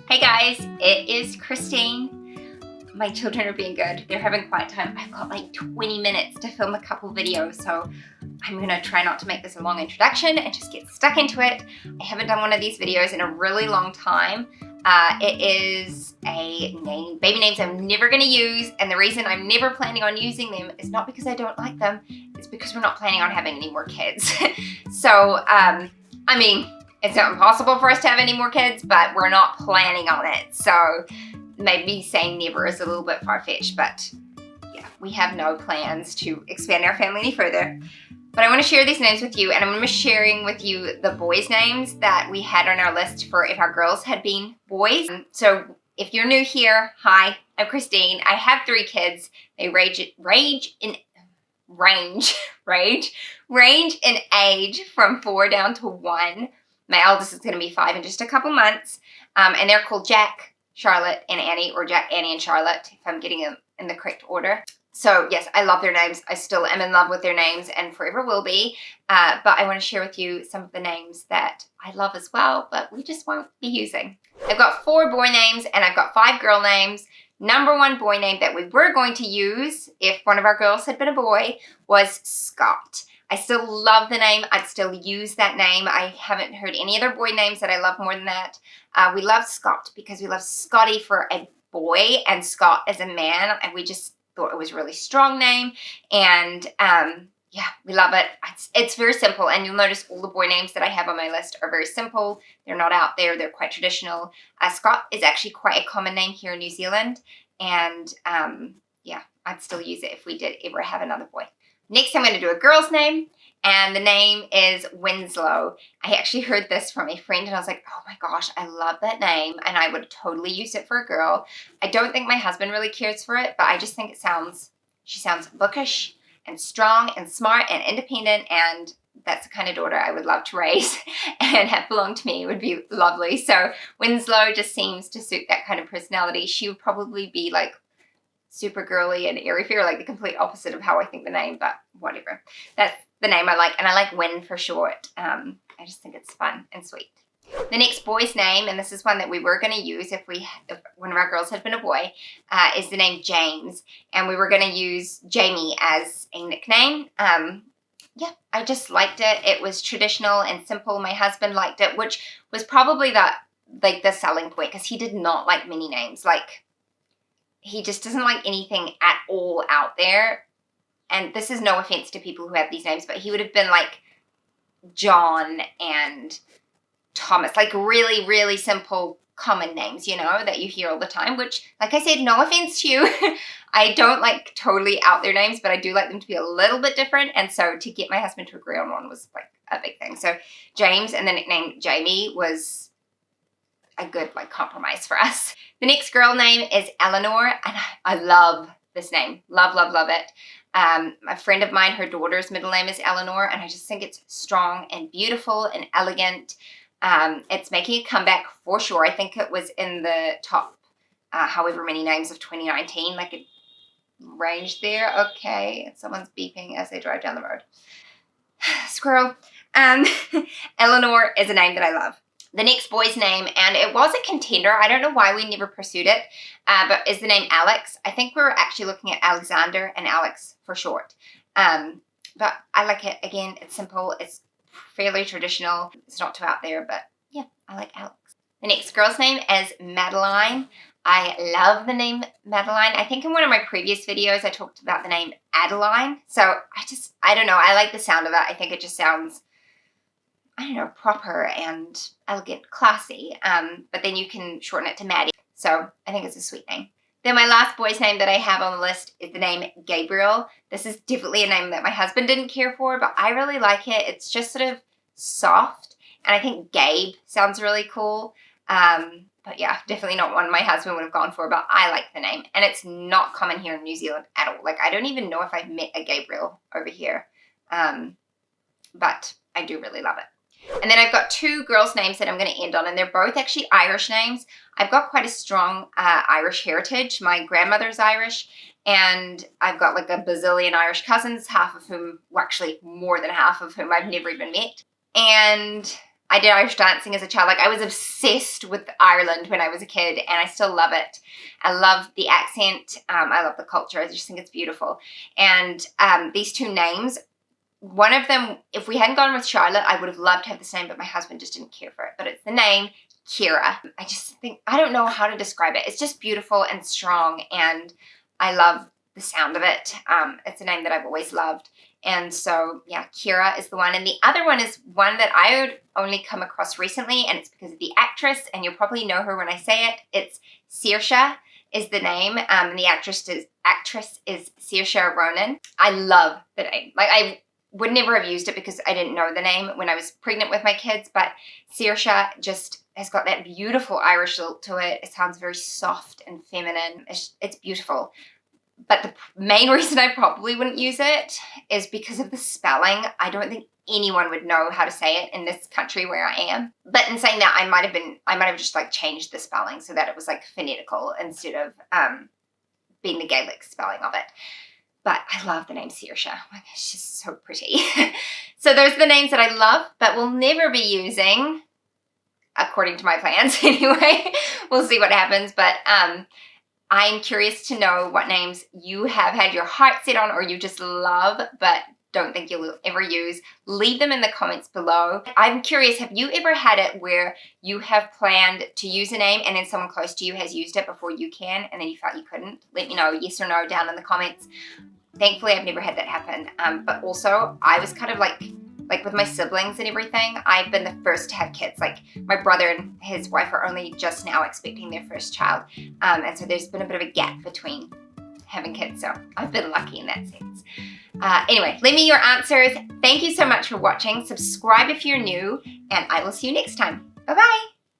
Hey guys, it is Christine. My children are being good. They're having quiet time. I've got like 20 minutes to film a couple videos, so I'm gonna try not to make this a long introduction and just get stuck into it. I haven't done one of these videos in a really long time. It is a name, baby names I'm never gonna use, and the reason I'm never planning on using them is not because I don't like them, it's because we're not planning on having any more kids. So, I mean, it's not impossible for us to have any more kids, but we're not planning on it. So maybe saying never is a little bit far-fetched, but yeah, we have no plans to expand our family any further. But I want to share these names with you, and I'm going to be sharing with you the boys' names that we had on our list for if our girls had been boys. So if you're new here, hi, I'm Christine. I have 3 kids. They range in age from 4 down to 1. My eldest is going to be 5 in just a couple months, and they're called Jack, Charlotte, and Annie, or Jack, Annie, and Charlotte, if I'm getting them in the correct order. So yes, I love their names. I still am in love with their names and forever will be, but I want to share with you some of the names that I love as well, but we just won't be using. I've got 4 boy names and I've got 5 girl names. Number 1 boy name that we were going to use if one of our girls had been a boy was Scott. I still love the name. I'd still use that name. I haven't heard any other boy names that I love more than that. We love Scott because we love Scotty for a boy and Scott as a man. And we just thought it was a really strong name. And yeah, we love it. It's very simple. And you'll notice all the boy names that I have on my list are very simple. They're not out there. They're quite traditional. Scott is actually quite a common name here in New Zealand. And yeah, I'd still use it if we did ever have another boy. Next, I'm going to do a girl's name, and the name is Winslow. I actually heard this from a friend, and I was like, oh my gosh, I love that name, and I would totally use it for a girl. I don't think my husband really cares for it, but I just think she sounds bookish and strong and smart and independent, and that's the kind of daughter I would love to raise and have belong to me. It would be lovely. So Winslow just seems to suit that kind of personality. She would probably be like super girly and airy-fairy, like the complete opposite of how I think the name, but whatever. That's the name I like, and I like Win for short. I just think it's fun and sweet. The next boy's name, and this is one that we were going to use if one of our girls had been a boy, is the name James, and we were going to use Jamie as a nickname. Yeah, I just liked it. It was traditional and simple. My husband liked it, which was probably the selling point, because he did not like many names. Like, he just doesn't like anything at all out there. And this is no offense to people who have these names, but he would have been like John and Thomas, like really, really simple common names, you know, that you hear all the time, which, like I said, no offense to you. I don't like totally out there names, but I do like them to be a little bit different. And so to get my husband to agree on one was like a big thing. So James and the nickname Jamie was a good like compromise for us. The next girl name is ELEANOR, and I love this name. Love, love, love it. A friend of mine, her daughter's middle name is Eleanor, and I just think it's strong and beautiful and elegant. It's making a comeback for sure. I think it was in the top however many names of 2019, like it ranged there. Okay, someone's beeping as they drive down the road. Squirrel. Eleanor is a name that I love. The next boy's name, and it was a contender. I don't know why we never pursued it, but is the name Alex. I think we were actually looking at Alexander and Alex for short. But I like it. Again, it's simple. It's fairly traditional. It's not too out there, but yeah, I like Alex. The next girl's name is Madeline. I love the name Madeline. I think in one of my previous videos, I talked about the name Adeline. So I don't know. I like the sound of it. I think it just sounds, I don't know, proper and elegant, classy, but then you can shorten it to Maddie. So I think it's a sweet name. Then my last boy's name that I have on the list is the name Gabriel. This is definitely a name that my husband didn't care for, but I really like it. It's just sort of soft, and I think Gabe sounds really cool. But yeah, definitely not one my husband would have gone for, but I like the name. And it's not common here in New Zealand at all. Like, I don't even know if I've met a Gabriel over here, but I do really love it. And then I've got 2 girls' names that I'm going to end on, and they're both actually Irish names. I've got quite a strong Irish heritage. My grandmother's Irish, and I've got like a bazillion Irish cousins, half of whom, well, actually more than half of whom I've never even met. And I did Irish dancing as a child. Like, I was obsessed with Ireland when I was a kid, and I still love it. I love the accent. I love the culture. I just think it's beautiful. And these two names, one of them, if we hadn't gone with Charlotte, I would have loved to have this name, but my husband just didn't care for it. But it's the name CEARA. I just think, I don't know how to describe it. It's just beautiful and strong, and I love the sound of it. It's a name that I've always loved. And so, yeah, CEARA is the one. And the other one is one that I would only come across recently, and it's because of the actress, and you'll probably know her when I say it. It's SAOIRSE is the name, and the actress is Saoirse Ronan. I love the name. Like, I would never have used it because I didn't know the name when I was pregnant with my kids, but SAOIRSE just has got that beautiful Irish look to it. It sounds very soft and feminine. It's beautiful. But the main reason I probably wouldn't use it is because of the spelling. I don't think anyone would know how to say it in this country where I am. But in saying that, I might have just like changed the spelling so that it was like phonetical instead of being the Gaelic spelling of it. But I love the name SAOIRSE. Like, it's just so pretty. So those are the names that I love, but will never be using, according to my plans anyway. We'll see what happens. But I'm curious to know what names you have had your heart set on or you just love but don't think you'll ever use. Leave them in the comments below. I'm curious, have you ever had it where you have planned to use a name and then someone close to you has used it before you can and then you felt you couldn't? Let me know, yes or no, down in the comments. Thankfully, I've never had that happen. But also, I was kind of like with my siblings and everything, I've been the first to have kids. Like, my brother and his wife are only just now expecting their first child. And so there's been a bit of a gap between having kids. So I've been lucky in that sense. Anyway, leave me your answers. Thank you so much for watching. Subscribe if you're new, and I will see you next time. Bye-bye.